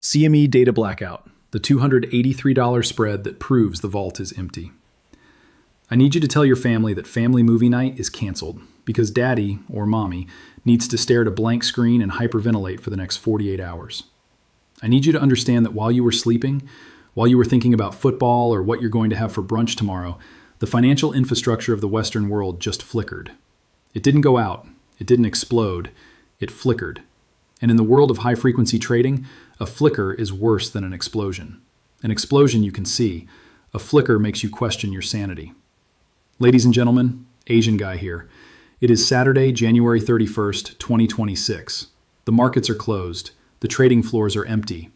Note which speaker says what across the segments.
Speaker 1: CME data blackout, the $283 spread that proves the vault is empty. I need you to tell your family that family movie night is canceled because daddy, or mommy, needs to stare at a blank screen and hyperventilate for the next 48 hours. I need you to understand that while you were sleeping, while you were thinking about football or what you're going to have for brunch tomorrow, the financial infrastructure of the Western world just flickered. It didn't go out. It didn't explode. It flickered. And in the world of high-frequency trading, a flicker is worse than an explosion. An explosion you can see. A flicker makes you question your sanity. Ladies and gentlemen, Asian guy here. It is Saturday, January 31st, 2026. The markets are closed. The trading floors are empty.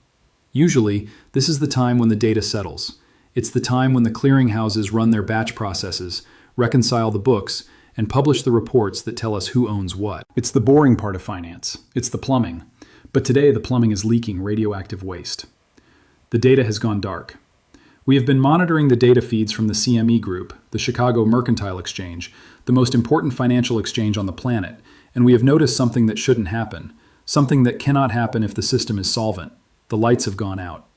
Speaker 1: Usually, this is the time when the data settles. It's the time when the clearinghouses run their batch processes, reconcile the books, and publish the reports that tell us who owns what. It's the boring part of finance. It's the plumbing. But today, the plumbing is leaking radioactive waste. The data has gone dark. We have been monitoring the data feeds from the CME Group, the Chicago Mercantile Exchange, the most important financial exchange on the planet, and we have noticed something that shouldn't happen, something that cannot happen if the system is solvent. The lights have gone out.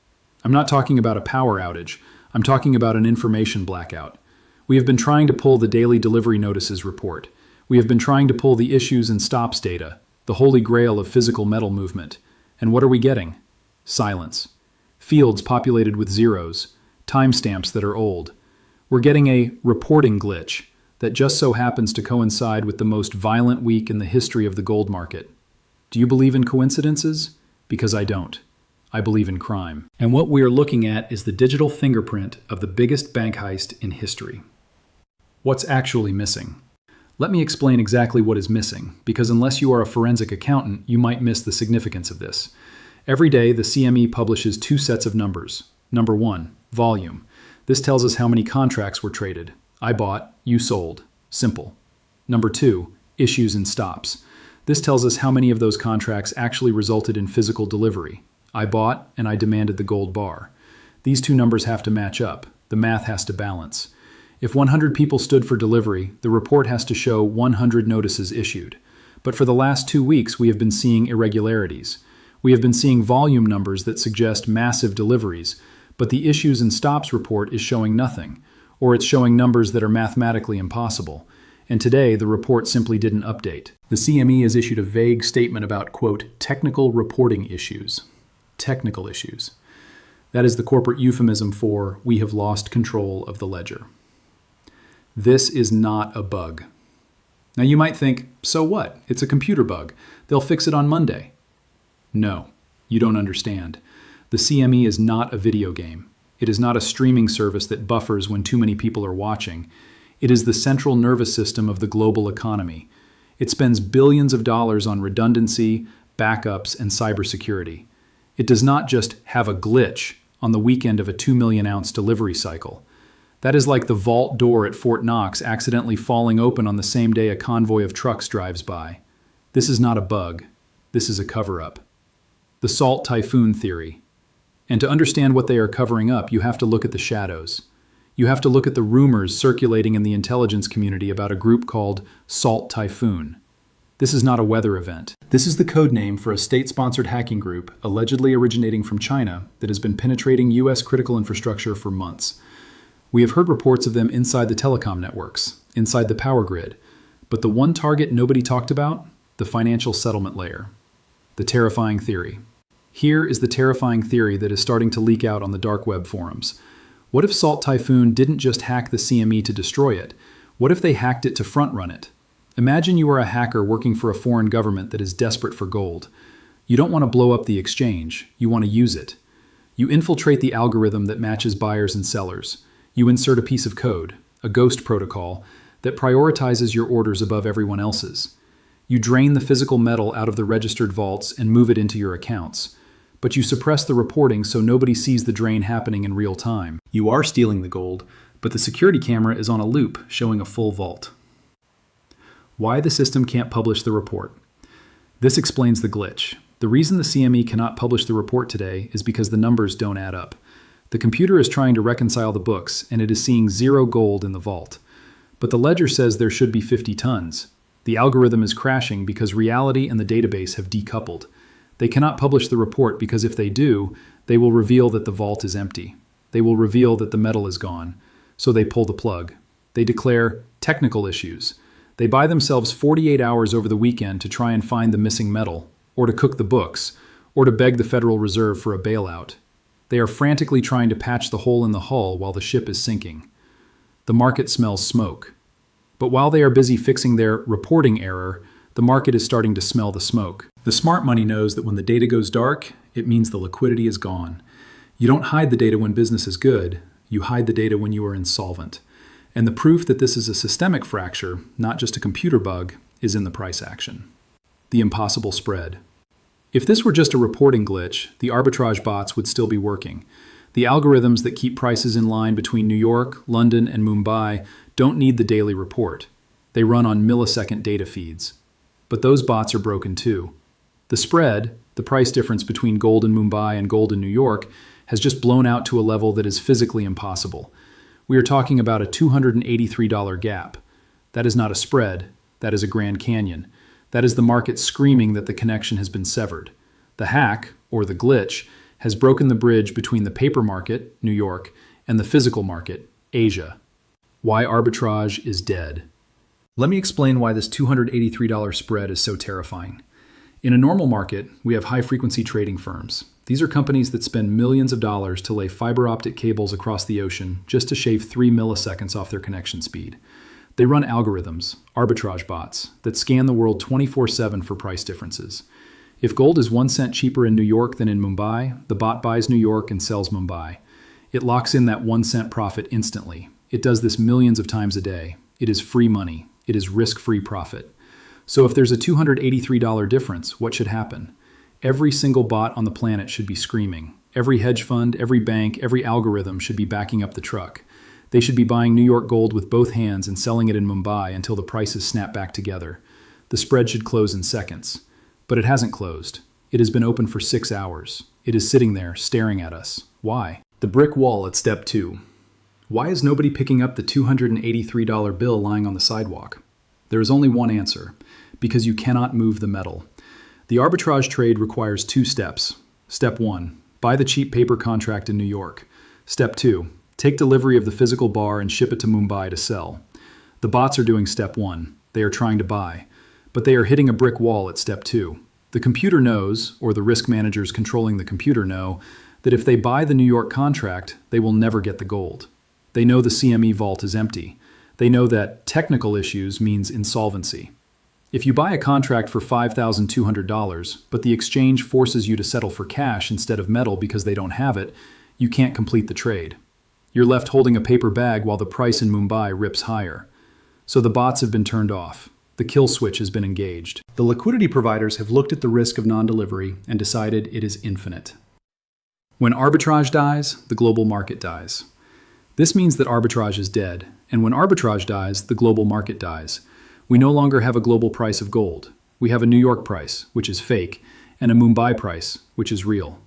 Speaker 1: I'm not talking about a power outage. I'm talking about an information blackout. We have been trying to pull the daily delivery notices report. We have been trying to pull the issues and stops data, the holy grail of physical metal movement. And what are we getting? Silence. Fields populated with zeros, timestamps that are old. We're getting a reporting glitch that just so happens to coincide with the most violent week in the history of the gold market. Do you believe in coincidences? Because I don't. I believe in crime. And what we are looking at is the digital fingerprint of the biggest bank heist in history. What's actually missing? Let me explain exactly what is missing, because unless you are a forensic accountant, you might miss the significance of this. Every day, the CME publishes two sets of numbers. Number one, volume. This tells us how many contracts were traded. I bought, you sold. Simple. Number two, issues and stops. This tells us how many of those contracts actually resulted in physical delivery. I bought and I demanded the gold bar. These two numbers have to match up. The math has to balance. If 100 people stood for delivery, the report has to show 100 notices issued. But for the last 2 weeks, we have been seeing irregularities. We have been seeing volume numbers that suggest massive deliveries, but the issues and stops report is showing nothing, or it's showing numbers that are mathematically impossible. And today, the report simply didn't update. The CME has issued a vague statement about, quote, technical reporting issues. Technical issues. That is the corporate euphemism for, we have lost control of the ledger. This is not a bug. Now you might think, so what? It's a computer bug. They'll fix it on Monday. No, you don't understand. The CME is not a video game. It is not a streaming service that buffers when too many people are watching. It is the central nervous system of the global economy. It spends billions of dollars on redundancy, backups, and cybersecurity. It does not just have a glitch on the weekend of a 2 million ounce delivery cycle. That is like the vault door at Fort Knox accidentally falling open on the same day a convoy of trucks drives by. This is not a bug. This is a cover-up. The salt typhoon theory. And to understand what they are covering up, you have to look at the shadows. You have to look at the rumors circulating in the intelligence community about a group called Salt Typhoon. This is not a weather event. This is the code name for a state-sponsored hacking group allegedly originating from China that has been penetrating U.S. critical infrastructure for months. We have heard reports of them inside the telecom networks, inside the power grid, but the one target nobody talked about, the financial settlement layer. The terrifying theory. Here is the terrifying theory that is starting to leak out on the dark web forums. What if Salt Typhoon didn't just hack the CME to destroy it? What if they hacked it to front-run it? Imagine you are a hacker working for a foreign government that is desperate for gold. You don't want to blow up the exchange, you want to use it. You infiltrate the algorithm that matches buyers and sellers. You insert a piece of code, a ghost protocol, that prioritizes your orders above everyone else's. You drain the physical metal out of the registered vaults and move it into your accounts. But you suppress the reporting so nobody sees the drain happening in real time. You are stealing the gold, but the security camera is on a loop showing a full vault. Why the system can't publish the report? This explains the glitch. The reason the CME cannot publish the report today is because the numbers don't add up. The computer is trying to reconcile the books, and it is seeing 0 gold in the vault. But the ledger says there should be 50 tons. The algorithm is crashing because reality and the database have decoupled. They cannot publish the report because if they do, they will reveal that the vault is empty. They will reveal that the metal is gone. So they pull the plug. They declare technical issues. They buy themselves 48 hours over the weekend to try and find the missing metal, or to cook the books, or to beg the Federal Reserve for a bailout. They are frantically trying to patch the hole in the hull while the ship is sinking. The market smells smoke. But while they are busy fixing their reporting error, the market is starting to smell the smoke. The smart money knows that when the data goes dark, it means the liquidity is gone. You don't hide the data when business is good, you hide the data when you are insolvent. And the proof that this is a systemic fracture, not just a computer bug, is in the price action. The impossible spread. If this were just a reporting glitch, the arbitrage bots would still be working. The algorithms that keep prices in line between New York, London, and Mumbai don't need the daily report. They run on millisecond data feeds. But those bots are broken too. The spread, the price difference between gold in Mumbai and gold in New York, has just blown out to a level that is physically impossible. We are talking about a $283 gap. That is not a spread, that is a Grand Canyon. That is the market screaming that the connection has been severed. The hack, or the glitch, has broken the bridge between the paper market, New York, and the physical market, Asia. Why arbitrage is dead. Let me explain why this $283 spread is so terrifying. In a normal market, we have high-frequency trading firms. These are companies that spend millions of dollars to lay fiber optic cables across the ocean just to shave 3 milliseconds off their connection speed. They run algorithms, arbitrage bots, that scan the world 24/7 for price differences. If gold is 1 cent cheaper in New York than in Mumbai, the bot buys New York and sells Mumbai. It locks in that 1 cent profit instantly. It does this millions of times a day. It is free money. It is risk-free profit. So if there's a $283 difference, what should happen? Every single bot on the planet should be screaming. Every hedge fund, every bank, every algorithm should be backing up the truck. They should be buying New York gold with both hands and selling it in Mumbai until the prices snap back together. The spread should close in seconds. But it hasn't closed. It has been open for 6 hours. It is sitting there, staring at us. Why? The brick wall at step 2. Why is nobody picking up the $283 bill lying on the sidewalk? There is only one answer. Because you cannot move the metal. The arbitrage trade requires 2 steps. Step 1. Buy the cheap paper contract in New York. Step 2. Take delivery of the physical bar and ship it to Mumbai to sell. The bots are doing step 1. They are trying to buy. But they are hitting a brick wall at step 2. The computer knows, or the risk managers controlling the computer know, that if they buy the New York contract, they will never get the gold. They know the CME vault is empty. They know that technical issues means insolvency. If you buy a contract for $5,200, but the exchange forces you to settle for cash instead of metal because they don't have it, you can't complete the trade. You're left holding a paper bag while the price in Mumbai rips higher. So the bots have been turned off. The kill switch has been engaged. The liquidity providers have looked at the risk of non-delivery and decided it is infinite. When arbitrage dies, the global market dies. This means that arbitrage is dead, and when arbitrage dies, the global market dies. We no longer have a global price of gold. We have a New York price, which is fake, and a Mumbai price, which is real.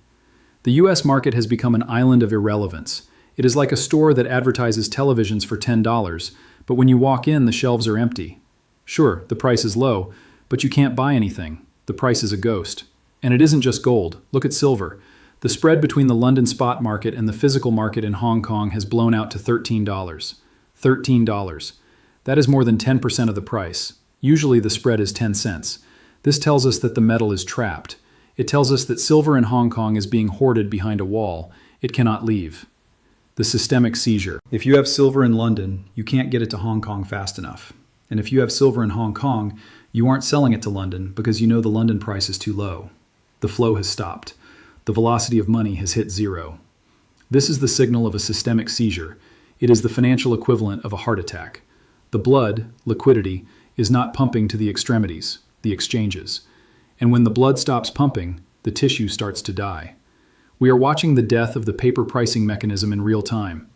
Speaker 1: The US market has become an island of irrelevance. It is like a store that advertises televisions for $10, but when you walk in, the shelves are empty. Sure, the price is low, but you can't buy anything. The price is a ghost. And it isn't just gold. Look at silver. The spread between the London spot market and the physical market in Hong Kong has blown out to $13. $13. That is more than 10% of the price. Usually the spread is 10 cents. This tells us that the metal is trapped. It tells us that silver in Hong Kong is being hoarded behind a wall. It cannot leave. The systemic seizure. If you have silver in London, you can't get it to Hong Kong fast enough. And if you have silver in Hong Kong, you aren't selling it to London because you know the London price is too low. The flow has stopped. The velocity of money has hit zero. This is the signal of a systemic seizure. It is the financial equivalent of a heart attack. The blood, liquidity, is not pumping to the extremities, the exchanges. And when the blood stops pumping, the tissue starts to die. We are watching the death of the paper pricing mechanism in real time.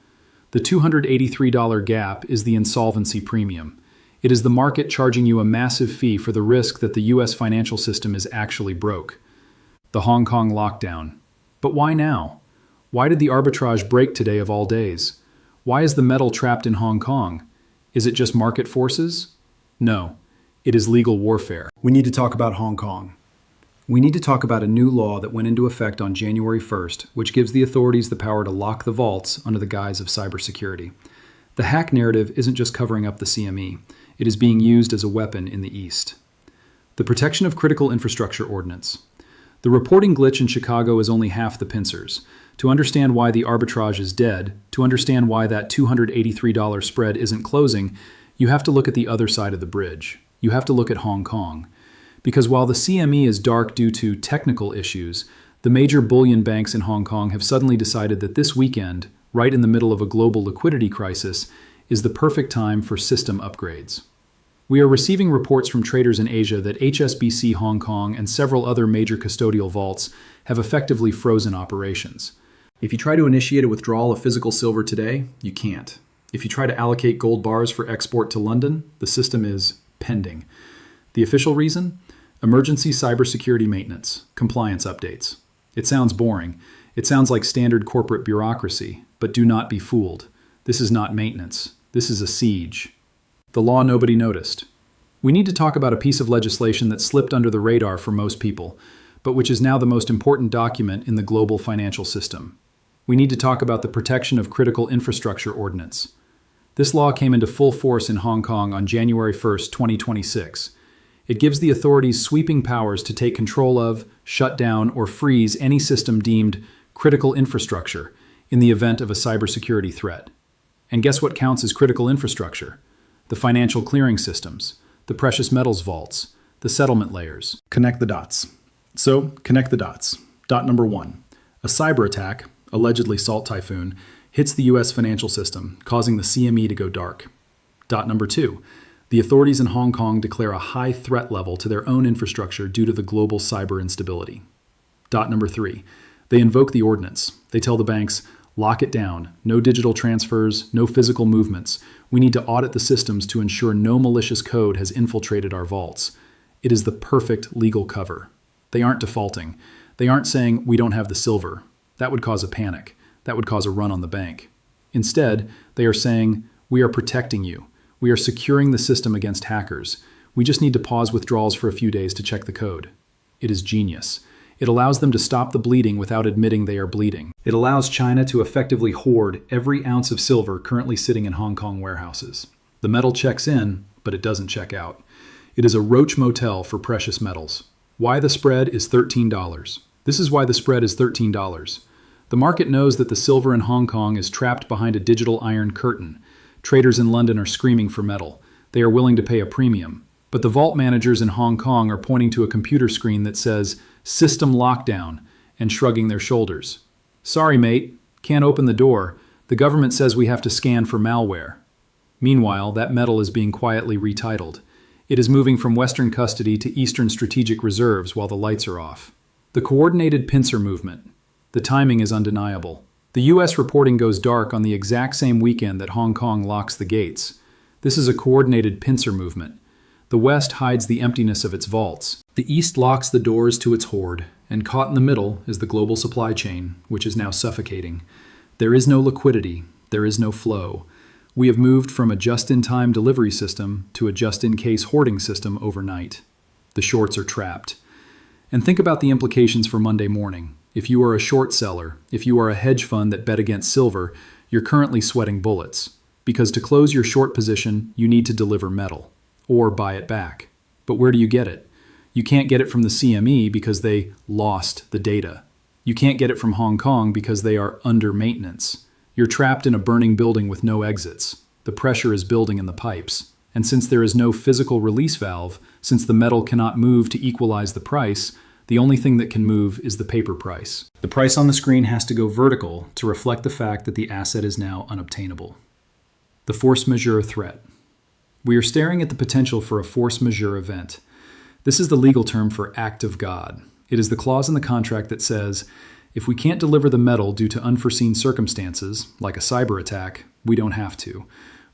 Speaker 1: The $283 gap is the insolvency premium. It is the market charging you a massive fee for the risk that the US financial system is actually broke. The Hong Kong lockdown. But why now? Why did the arbitrage break today of all days? Why is the metal trapped in Hong Kong? Is it just market forces? No, it is legal warfare. We need to talk about Hong Kong. We need to talk about a new law that went into effect on January 1st, which gives the authorities the power to lock the vaults under the guise of cybersecurity. The hack narrative isn't just covering up the CME. It is being used as a weapon in the East. The Protection of Critical Infrastructure Ordinance. The reporting glitch in Chicago is only half the pincers. To understand why the arbitrage is dead, to understand why that $283 spread isn't closing, you have to look at the other side of the bridge. You have to look at Hong Kong. Because while the CME is dark due to technical issues, the major bullion banks in Hong Kong have suddenly decided that this weekend, right in the middle of a global liquidity crisis, is the perfect time for system upgrades. We are receiving reports from traders in Asia that HSBC Hong Kong and several other major custodial vaults have effectively frozen operations. If you try to initiate a withdrawal of physical silver today, you can't. If you try to allocate gold bars for export to London, the system is pending. The official reason? Emergency cybersecurity maintenance, compliance updates. It sounds boring. It sounds like standard corporate bureaucracy, but do not be fooled. This is not maintenance. This is a siege. The law nobody noticed. We need to talk about a piece of legislation that slipped under the radar for most people, but which is now the most important document in the global financial system. We need to talk about the Protection of Critical Infrastructure Ordinance. This law came into full force in Hong Kong on January 1st, 2026. It gives the authorities sweeping powers to take control of, shut down, or freeze any system deemed critical infrastructure in the event of a cybersecurity threat. And guess what counts as critical infrastructure? The financial clearing systems, the precious metals vaults, the settlement layers. Connect the dots. So, connect the dots. Dot number 1. A cyber attack, allegedly Salt Typhoon, hits the U.S. financial system, causing the CME to go dark. Dot number 2. The authorities in Hong Kong declare a high threat level to their own infrastructure due to the global cyber instability. Dot number 3. They invoke the ordinance. They tell the banks, lock it down, no digital transfers, no physical movements. We need to audit the systems to ensure no malicious code has infiltrated our vaults. It is the perfect legal cover. They aren't defaulting. They aren't saying, we don't have the silver. That would cause a panic. That would cause a run on the bank. Instead, they are saying, we are protecting you. We are securing the system against hackers. We just need to pause withdrawals for a few days to check the code. It is genius. It allows them to stop the bleeding without admitting they are bleeding. It allows China to effectively hoard every ounce of silver currently sitting in Hong Kong warehouses. The metal checks in, but it doesn't check out. It is a roach motel for precious metals. Why the spread is $13. This is why the spread is $13. The market knows that the silver in Hong Kong is trapped behind a digital iron curtain. Traders in London are screaming for metal. They are willing to pay a premium. But the vault managers in Hong Kong are pointing to a computer screen that says, System Lockdown, and shrugging their shoulders. Sorry, mate. Can't open the door. The government says we have to scan for malware. Meanwhile, that metal is being quietly retitled. It is moving from Western custody to Eastern strategic reserves while the lights are off. The coordinated pincer movement. The timing is undeniable. The U.S. reporting goes dark on the exact same weekend that Hong Kong locks the gates. This is a coordinated pincer movement. The West hides the emptiness of its vaults. The East locks the doors to its hoard, and caught in the middle is the global supply chain, which is now suffocating. There is no liquidity. There is no flow. We have moved from a just-in-time delivery system to a just-in-case hoarding system overnight. The shorts are trapped. And think about the implications for Monday morning. If you are a short seller, if you are a hedge fund that bet against silver, you're currently sweating bullets. Because to close your short position, you need to deliver metal, or buy it back. But where do you get it? You can't get it from the CME because they lost the data. You can't get it from Hong Kong because they are under maintenance. You're trapped in a burning building with no exits. The pressure is building in the pipes. And since there is no physical release valve, since the metal cannot move to equalize the price, the only thing that can move is the paper price. The price on the screen has to go vertical to reflect the fact that the asset is now unobtainable. The force majeure threat. We are staring at the potential for a force majeure event. This is the legal term for act of God. It is the clause in the contract that says, if we can't deliver the metal due to unforeseen circumstances, like a cyber attack, we don't have to.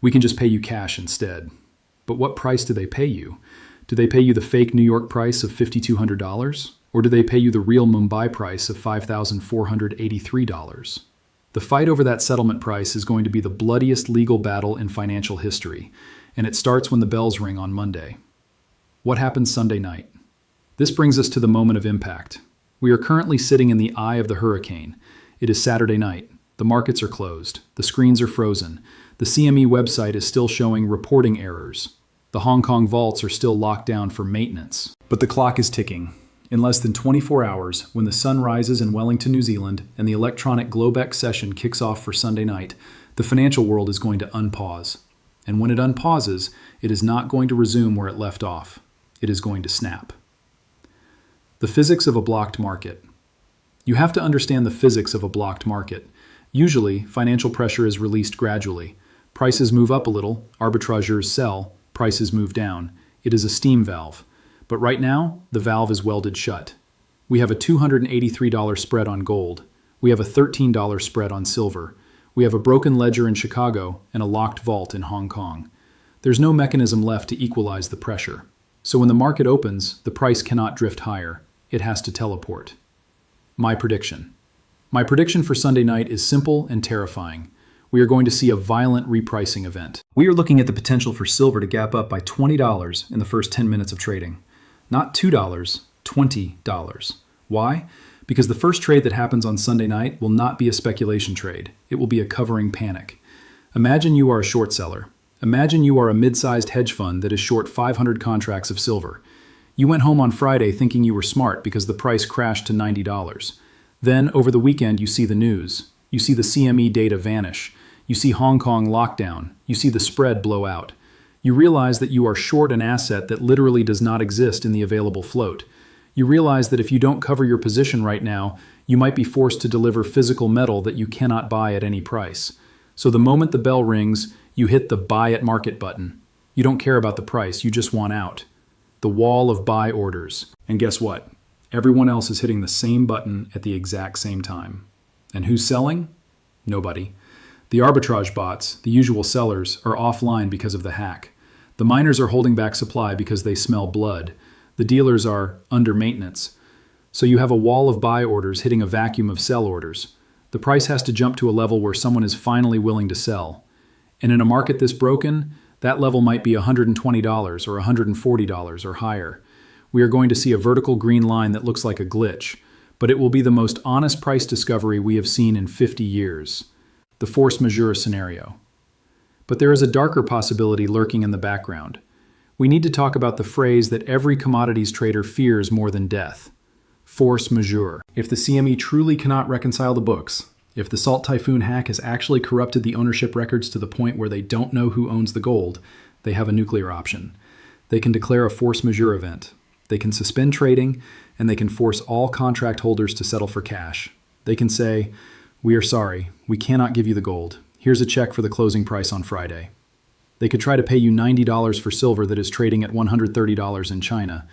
Speaker 1: We can just pay you cash instead. But what price do they pay you? Do they pay you the fake New York price of $5,200? Or do they pay you the real Mumbai price of $5,483? The fight over that settlement price is going to be the bloodiest legal battle in financial history, and it starts when the bells ring on Monday. What happens Sunday night? This brings us to the moment of impact. We are currently sitting in the eye of the hurricane. It is Saturday night. The markets are closed. The screens are frozen. The CME website is still showing reporting errors. The Hong Kong vaults are still locked down for maintenance. But the clock is ticking. In less than 24 hours, when the sun rises in Wellington, New Zealand, and the electronic Globex session kicks off for Sunday night, the financial world is going to unpause. And when it unpauses, it is not going to resume where it left off. It is going to snap. The physics of a blocked market. You have to understand the physics of a blocked market. Usually, financial pressure is released gradually. Prices move up a little, arbitrageurs sell, prices move down. It is a steam valve. But right now, the valve is welded shut. We have a $283 spread on gold. We have a $13 spread on silver. We have a broken ledger in Chicago and a locked vault in Hong Kong. There's no mechanism left to equalize the pressure. So when the market opens, the price cannot drift higher. It has to teleport. My prediction. My prediction for Sunday night is simple and terrifying. We are going to see a violent repricing event. We are looking at the potential for silver to gap up by $20 in the first 10 minutes of trading. Not $2, $20. Why? Because the first trade that happens on Sunday night will not be a speculation trade. It will be a covering panic. Imagine you are a short seller. Imagine you are a mid-sized hedge fund that is short 500 contracts of silver. You went home on Friday thinking you were smart because the price crashed to $90. Then, over the weekend, you see the news. You see the CME data vanish. You see Hong Kong lockdown. You see the spread blow out. You realize that you are short an asset that literally does not exist in the available float. You realize that if you don't cover your position right now, you might be forced to deliver physical metal that you cannot buy at any price. So the moment the bell rings, you hit the buy at market button. You don't care about the price, you just want out. The wall of buy orders. And guess what? Everyone else is hitting the same button at the exact same time. And who's selling? Nobody. The arbitrage bots, the usual sellers, are offline because of the hack. The miners are holding back supply because they smell blood. The dealers are under maintenance. So you have a wall of buy orders hitting a vacuum of sell orders. The price has to jump to a level where someone is finally willing to sell. And in a market this broken, that level might be $120 or $140 or higher. We are going to see a vertical green line that looks like a glitch, but it will be the most honest price discovery we have seen in 50 years. The force majeure scenario. But there is a darker possibility lurking in the background. We need to talk about the phrase that every commodities trader fears more than death. Force majeure. If the CME truly cannot reconcile the books, if the Salt Typhoon hack has actually corrupted the ownership records to the point where they don't know who owns the gold, they have a nuclear option. They can declare a force majeure event. They can suspend trading, and they can force all contract holders to settle for cash. They can say, "We are sorry, we cannot give you the gold. Here's a check for the closing price on Friday." They could try to pay you $90 for silver that is trading at $130 in China.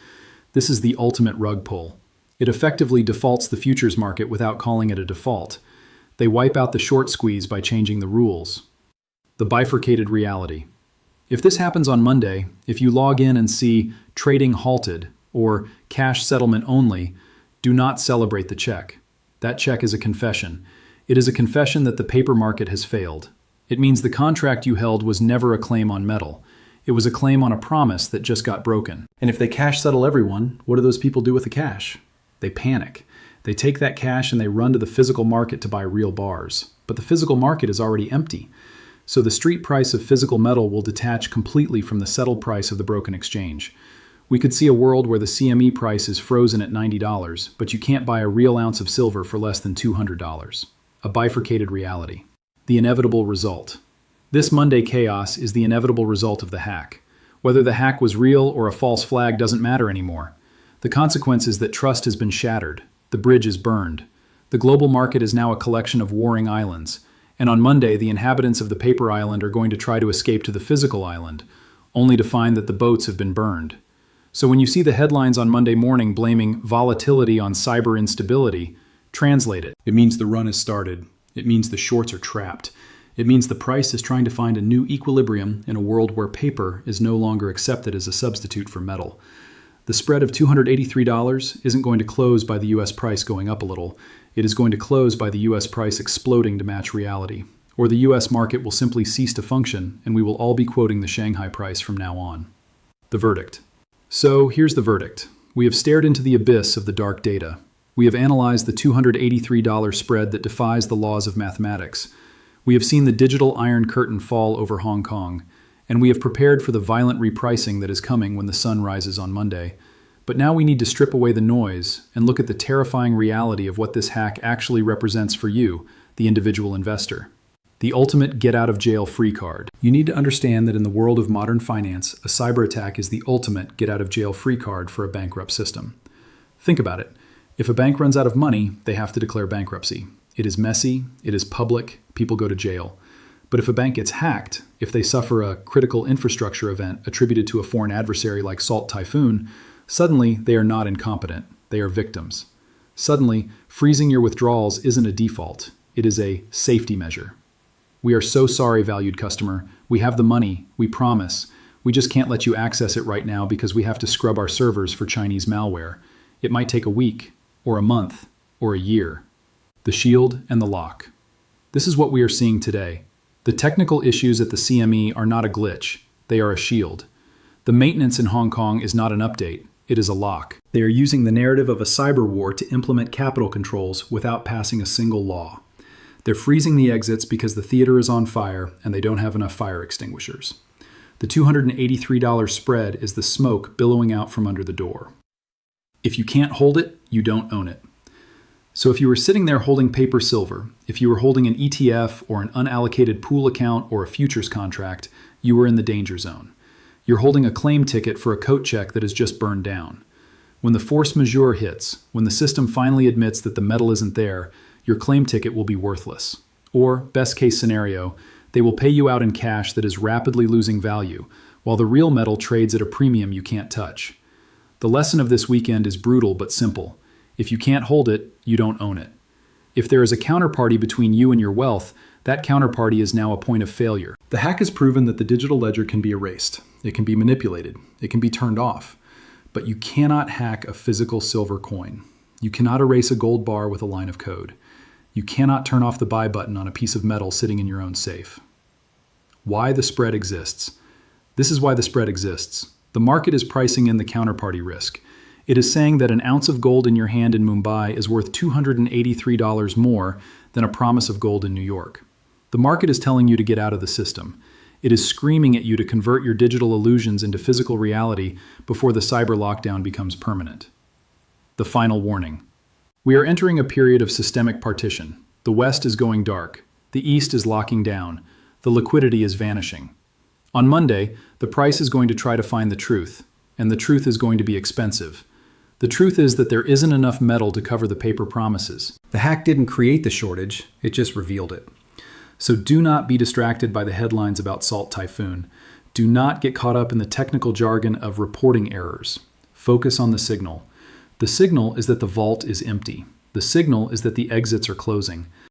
Speaker 1: This is the ultimate rug pull. It effectively defaults the futures market without calling it a default. They wipe out the short squeeze by changing the rules. The bifurcated reality. If this happens on Monday, if you log in and see trading halted or cash settlement only, do not celebrate the check. That check is a confession. It is a confession that the paper market has failed. It means the contract you held was never a claim on metal. It was a claim on a promise that just got broken. And if they cash settle everyone, what do those people do with the cash? They panic. They take that cash and they run to the physical market to buy real bars. But the physical market is already empty. So the street price of physical metal will detach completely from the settled price of the broken exchange. We could see a world where the CME price is frozen at $90, but you can't buy a real ounce of silver for less than $200. A bifurcated reality. The inevitable result. This Monday chaos is the inevitable result of the hack. Whether the hack was real or a false flag doesn't matter anymore. The consequence is that trust has been shattered. The bridge is burned. The global market is now a collection of warring islands. And on Monday, the inhabitants of the paper island are going to try to escape to the physical island, only to find that the boats have been burned. So when you see the headlines on Monday morning blaming volatility on cyber instability, translate it. It means the run has started. It means the shorts are trapped. It means the price is trying to find a new equilibrium in a world where paper is no longer accepted as a substitute for metal. The spread of $283 isn't going to close by the US price going up a little. It is going to close by the US price exploding to match reality. Or the US market will simply cease to function, and we will all be quoting the Shanghai price from now on. The verdict. So here's the verdict. We have stared into the abyss of the dark data. We have analyzed the $283 spread that defies the laws of mathematics. We have seen the digital iron curtain fall over Hong Kong, and we have prepared for the violent repricing that is coming when the sun rises on Monday. But now we need to strip away the noise and look at the terrifying reality of what this hack actually represents for you, the individual investor. The ultimate get-out-of-jail-free card. You need to understand that in the world of modern finance, a cyber attack is the ultimate get-out-of-jail-free card for a bankrupt system. Think about it. If a bank runs out of money, they have to declare bankruptcy. It is messy, it is public, people go to jail. But if a bank gets hacked, if they suffer a critical infrastructure event attributed to a foreign adversary like Salt Typhoon, suddenly they are not incompetent, they are victims. Suddenly, freezing your withdrawals isn't a default, it is a safety measure. We are so sorry, valued customer. We have the money, we promise. We just can't let you access it right now because we have to scrub our servers for Chinese malware. It might take a week, or a month, or a year. The shield and the lock. This is what we are seeing today. The technical issues at the CME are not a glitch, they are a shield. The maintenance in Hong Kong is not an update, it is a lock. They are using the narrative of a cyber war to implement capital controls without passing a single law. They're freezing the exits because the theater is on fire and they don't have enough fire extinguishers. The $283 spread is the smoke billowing out from under the door. If you can't hold it, you don't own it. So if you were sitting there holding paper silver, if you were holding an ETF or an unallocated pool account or a futures contract, you were in the danger zone. You're holding a claim ticket for a coat check that has just burned down. When the force majeure hits, when the system finally admits that the metal isn't there, your claim ticket will be worthless. Or, best case scenario, they will pay you out in cash that is rapidly losing value, while the real metal trades at a premium you can't touch. The lesson of this weekend is brutal but simple. If you can't hold it, you don't own it. If there is a counterparty between you and your wealth, that counterparty is now a point of failure. The hack has proven that the digital ledger can be erased. It can be manipulated. It can be turned off. But you cannot hack a physical silver coin. You cannot erase a gold bar with a line of code. You cannot turn off the buy button on a piece of metal sitting in your own safe. Why the spread exists. This is why the spread exists. The market is pricing in the counterparty risk. It is saying that an ounce of gold in your hand in Mumbai is worth $283 more than a promise of gold in New York. The market is telling you to get out of the system. It is screaming at you to convert your digital illusions into physical reality before the cyber lockdown becomes permanent. The final warning. We are entering a period of systemic partition. The West is going dark. The East is locking down. The liquidity is vanishing. On Monday, the price is going to try to find the truth, and the truth is going to be expensive. The truth is that there isn't enough metal to cover the paper promises. The hack didn't create the shortage, it just revealed it. So do not be distracted by the headlines about Salt Typhoon. Do not get caught up in the technical jargon of reporting errors. Focus on the signal. The signal is that the vault is empty. The signal is that the exits are closing.